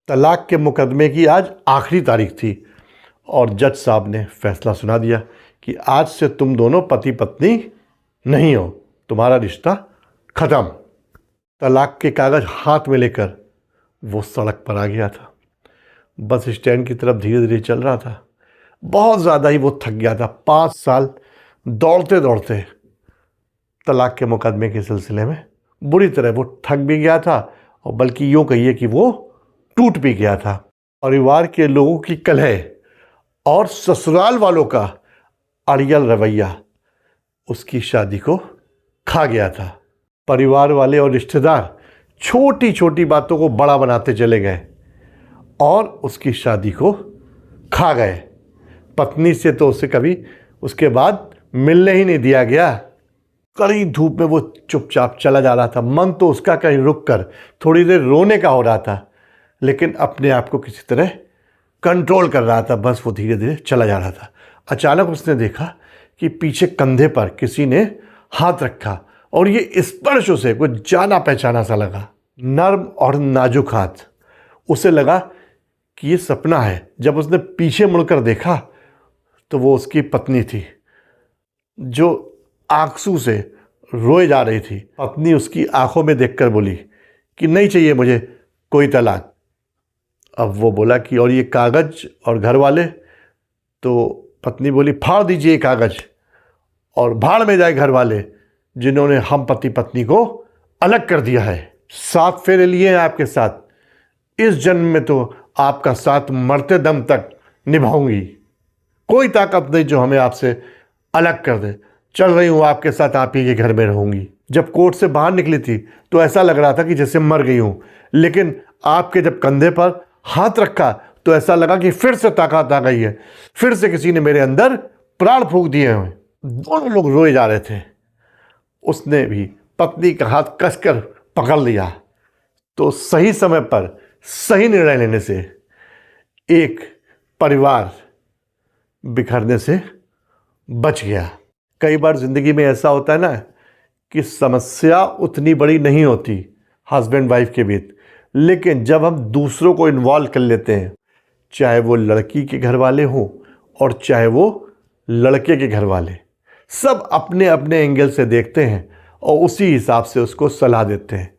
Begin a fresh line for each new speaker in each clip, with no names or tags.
तलाक के मुकदमे की आज आखिरी तारीख थी और जज साहब ने फैसला सुना दिया कि आज से तुम दोनों पति पत्नी नहीं हो, तुम्हारा रिश्ता ख़त्म। तलाक के कागज़ हाथ में लेकर वो सड़क पर आ गया था। बस स्टैंड की तरफ धीरे धीरे चल रहा था। बहुत ज़्यादा ही वो थक गया था। 5 साल दौड़ते दौड़ते तलाक के मुकदमे के सिलसिले में बुरी तरह वो थक भी गया था और बल्कि यूँ कहिए कि वो टूट भी गया था। परिवार के लोगों की कलह और ससुराल वालों का अड़ियल रवैया उसकी शादी को खा गया था। परिवार वाले और रिश्तेदार छोटी छोटी बातों को बड़ा बनाते चले गए और उसकी शादी को खा गए। पत्नी से तो उसे कभी उसके बाद मिलने ही नहीं दिया गया। कड़ी धूप में वो चुपचाप चला जा रहा था। मन तो उसका कहीं रुक कर थोड़ी देर रोने का हो रहा था, लेकिन अपने आप को किसी तरह कंट्रोल कर रहा था। बस वो धीरे धीरे चला जा रहा था। अचानक उसने देखा कि पीछे कंधे पर किसी ने हाथ रखा और ये स्पर्श उसे कुछ जाना पहचाना सा लगा। नर्म और नाजुक हाथ। उसे लगा कि ये सपना है। जब उसने पीछे मुड़कर देखा तो वो उसकी पत्नी थी जो आंसू से रोए जा रही थी। पत्नी उसकी आंखों में देखकर बोली कि नहीं चाहिए मुझे कोई तलाक। अब वो बोला कि और ये कागज़ और घर वाले? तो पत्नी बोली फाड़ दीजिए ये कागज़ और भाड़ में जाए घर वाले जिन्होंने हम पति पत्नी को अलग कर दिया है। 7 फेरे लिए हैं आपके साथ, इस जन्म में तो आपका साथ मरते दम तक निभाऊंगी। कोई ताकत नहीं जो हमें आपसे अलग कर दे। चल रही हूँ आपके साथ, आप ही के घर में रहूंगी। जब कोर्ट से बाहर निकली थी तो ऐसा लग रहा था कि जैसे मर गई हूँ, लेकिन आपके जब कंधे पर हाथ रखा तो ऐसा लगा कि फिर से ताकत आ गई है, फिर से किसी ने मेरे अंदर प्राण फूंक दिए हैं। दोनों लोग रोए जा रहे थे। उसने भी पत्नी का हाथ कसकर पकड़ लिया तो सही समय पर सही निर्णय लेने से एक परिवार बिखरने से बच गया। कई बार ज़िंदगी में ऐसा होता है ना कि समस्या उतनी बड़ी नहीं होती हस्बैंड वाइफ के बीच, लेकिन जब हम दूसरों को इन्वॉल्व कर लेते हैं, चाहे वो लड़की के घर वाले हों और चाहे वो लड़के के घर वाले, सब अपने अपने एंगल से देखते हैं और उसी हिसाब से उसको सलाह देते हैं।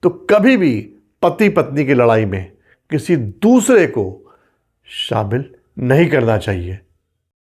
तो कभी भी पति पत्नी की लड़ाई में किसी दूसरे को शामिल नहीं करना चाहिए।